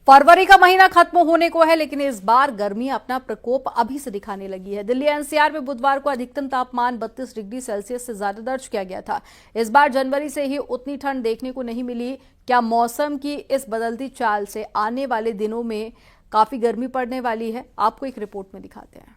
फरवरी का महीना खत्म होने को है, लेकिन इस बार गर्मी अपना प्रकोप अभी से दिखाने लगी है। दिल्ली एनसीआर में बुधवार को अधिकतम तापमान 32 डिग्री सेल्सियस से ज्यादा दर्ज किया गया था। इस बार जनवरी से ही उतनी ठंड देखने को नहीं मिली। क्या मौसम की इस बदलती चाल से आने वाले दिनों में काफी गर्मी पड़ने वाली है? आपको एक रिपोर्ट में दिखाते हैं।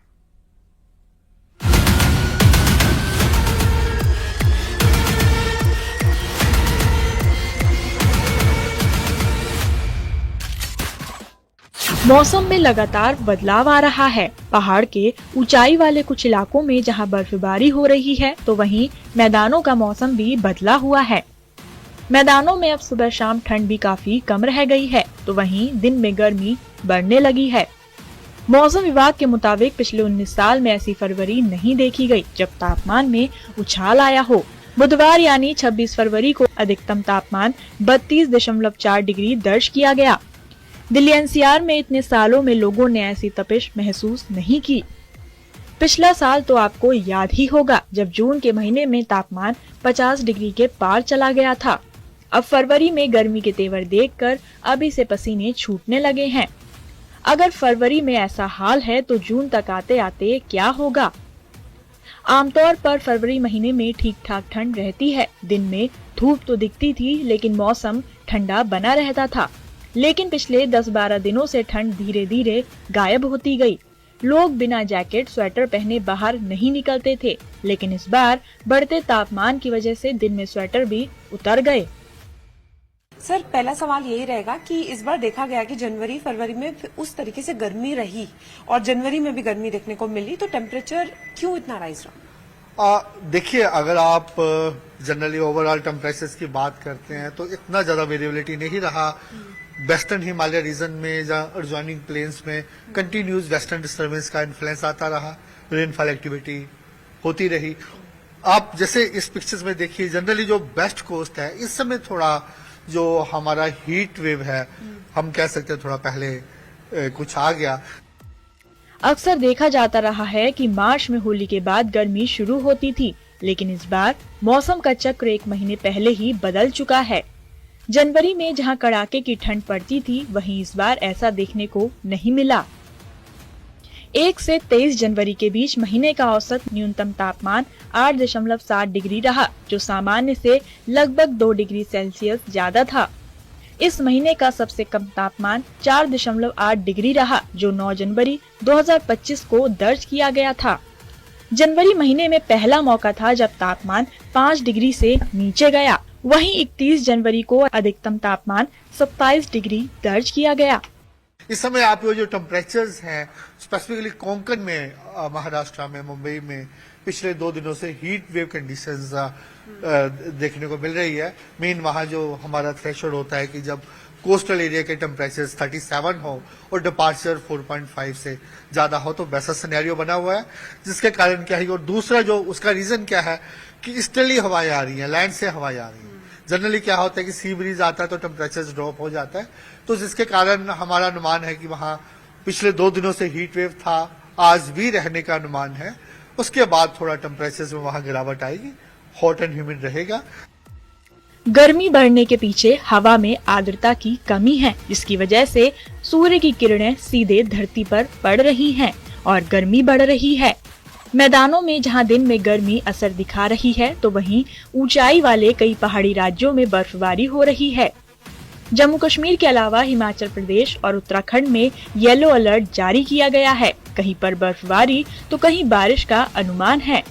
मौसम में लगातार बदलाव आ रहा है। पहाड़ के ऊंचाई वाले कुछ इलाकों में जहां बर्फबारी हो रही है, तो वहीं मैदानों का मौसम भी बदला हुआ है। मैदानों में अब सुबह शाम ठंड भी काफी कम रह गई है, तो वहीं दिन में गर्मी बढ़ने लगी है। मौसम विभाग के मुताबिक पिछले 19 साल में ऐसी फरवरी नहीं देखी गई जब तापमान में उछाल आया हो। बुधवार यानी 26 फरवरी को अधिकतम तापमान 32.4 डिग्री दर्ज किया गया। दिल्ली एनसीआर में इतने सालों में लोगों ने ऐसी तपिश महसूस नहीं की। पिछला साल तो आपको याद ही होगा जब जून के महीने में तापमान 50 डिग्री के पार चला गया था। अब फरवरी में गर्मी के तेवर देखकर अभी से पसीने छूटने लगे हैं। अगर फरवरी में ऐसा हाल है तो जून तक आते आते क्या होगा? आमतौर पर फरवरी महीने में ठीक ठाक ठंड रहती है। दिन में धूप तो दिखती थी, लेकिन मौसम ठंडा बना रहता था। लेकिन पिछले 10-12 दिनों से ठंड धीरे धीरे गायब होती गई। लोग बिना जैकेट स्वेटर पहने बाहर नहीं निकलते थे, लेकिन इस बार बढ़ते तापमान की वजह से दिन में स्वेटर भी उतर गए। सर, पहला सवाल यही रहेगा कि इस बार देखा गया कि जनवरी फरवरी में उस तरीके से गर्मी रही और जनवरी में भी गर्मी देखने को मिली, तो टेम्परेचर क्यों इतना राइज रहा? देखिए, अगर आप जनरली ओवरऑल टेम्परेचर्स की बात करते हैं तो इतना ज्यादा वेरिएबिलिटी नहीं रहा। वेस्टर्न हिमालय रीजन में या एडजॉइनिंग प्लेन्स में कंटिन्यूस वेस्टर्न डिस्टर्बेंस का इन्फ्लुएंस आता रहा, रेनफॉल एक्टिविटी होती रही। आप जैसे इस पिक्चर्स में देखिए, जनरली जो वेस्ट कोस्ट है इस समय थोड़ा जो हमारा हीट वेव है, हम कह सकते हैं थोड़ा पहले कुछ आ गया। अक्सर देखा जाता रहा है कि मार्च में होली के बाद गर्मी शुरू होती थी, लेकिन इस बार मौसम का चक्र एक महीने पहले ही बदल चुका है। जनवरी में जहां कड़ाके की ठंड पड़ती थी, वहीं इस बार ऐसा देखने को नहीं मिला। 1 से 23 जनवरी के बीच महीने का औसत न्यूनतम तापमान 8.7 डिग्री रहा, जो सामान्य से लगभग 2 डिग्री सेल्सियस ज्यादा था। इस महीने का सबसे कम तापमान 4.8 डिग्री रहा, जो 9 जनवरी 2025 को दर्ज किया गया था। जनवरी महीने में पहला मौका था जब तापमान 5 डिग्री से नीचे गया। वहीं 31 जनवरी को अधिकतम तापमान 27 डिग्री दर्ज किया गया। इस समय आप जो टेम्परेचर्स हैं स्पेसिफिकली कोंकण में, महाराष्ट्र में, मुंबई में पिछले 2 दिनों से हीट वेव कंडीशंस देखने को मिल रही है। मेन वहां जो हमारा थ्रेशोल्ड होता है कि जब कोस्टल एरिया के टेम्परेचर 37 हो और डिपार्चर 4.5 से ज्यादा हो, तो वैसा सिनेरियो बना हुआ है, जिसके कारण क्या है। और दूसरा जो उसका रीजन क्या है कि ईस्टर्ली हवाएं आ रही हैं, लैंड से हवाएं आ रही हैं। जनरली क्या होता है कि सी ब्रीज आता है तो टेम्परेचर ड्रॉप हो जाता है, तो जिसके कारण हमारा अनुमान है कि वहां पिछले 2 दिनों से हीट वेव था, आज भी रहने का अनुमान है। उसके बाद थोड़ा टेम्परेचर में वहां गिरावट आएगी, हॉट एंड ह्यूमिड रहेगा। गर्मी बढ़ने के पीछे हवा में आर्द्रता की कमी है, जिसकी वजह से सूर्य की किरणें सीधे धरती पर पड़ रही हैं और गर्मी बढ़ रही है। मैदानों में जहां दिन में गर्मी असर दिखा रही है, तो वहीं ऊंचाई वाले कई पहाड़ी राज्यों में बर्फबारी हो रही है। जम्मू कश्मीर के अलावा हिमाचल प्रदेश और उत्तराखंड में येलो अलर्ट जारी किया गया है। कहीं पर बर्फबारी तो कहीं बारिश का अनुमान है।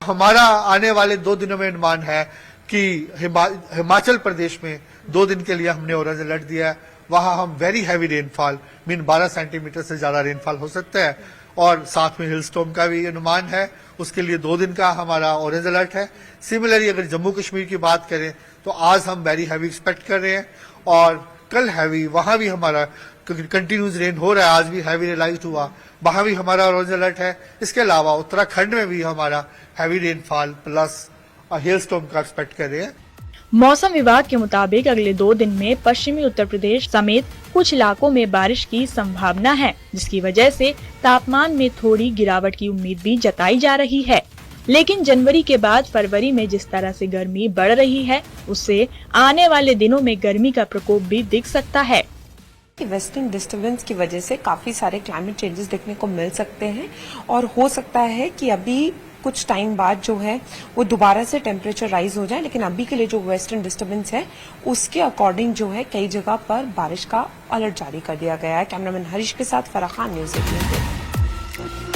हमारा आने वाले 2 दिनों में अनुमान है कि हिमाचल प्रदेश में 2 दिन के लिए हमने ऑरेंज अलर्ट दिया है। वहां हम very heavy rainfall, mean 12 centimetre से ज्यादा रेनफॉल हो सकता है, और साथ में हिल स्टॉर्म का भी अनुमान है। उसके लिए 2 दिन का हमारा ऑरेंज अलर्ट है। सिमिलरली अगर जम्मू कश्मीर की बात करें तो आज हम वेरी हैवी एक्सपेक्ट कर रहे हैं, और कल हैवी, वहां भी हमारा कंटिन्यूस रेन हो रहा है, आज भी हैवी रियलाइज हुआ, वहां भी हमारा ऑरेंज अलर्ट है। इसके अलावा उत्तराखंड में भी हमारा heavy rainfall plus hello storm का एक्सपेक्ट कर रहे हैं। मौसम विभाग के मुताबिक अगले 2 दिन में पश्चिमी उत्तर प्रदेश समेत कुछ इलाकों में बारिश की संभावना है, जिसकी वजह से तापमान में थोड़ी गिरावट की उम्मीद भी जताई जा रही है। लेकिन जनवरी के बाद फरवरी में जिस तरह से गर्मी बढ़ रही है, उससे आने वाले दिनों में गर्मी का प्रकोप भी दिख सकता है। कि वेस्टर्न डिस्टर्बेंस की वजह से काफी सारे क्लाइमेट चेंजेस देखने को मिल सकते हैं और हो सकता है कि अभी कुछ टाइम बाद जो है वो दोबारा से टेम्परेचर राइज हो जाए, लेकिन अभी के लिए जो वेस्टर्न डिस्टर्बेंस है उसके अकॉर्डिंग जो है कई जगह पर बारिश का अलर्ट जारी कर दिया गया है। कैमरामैन हरीश के साथ फराह खान, न्यूज़ 18।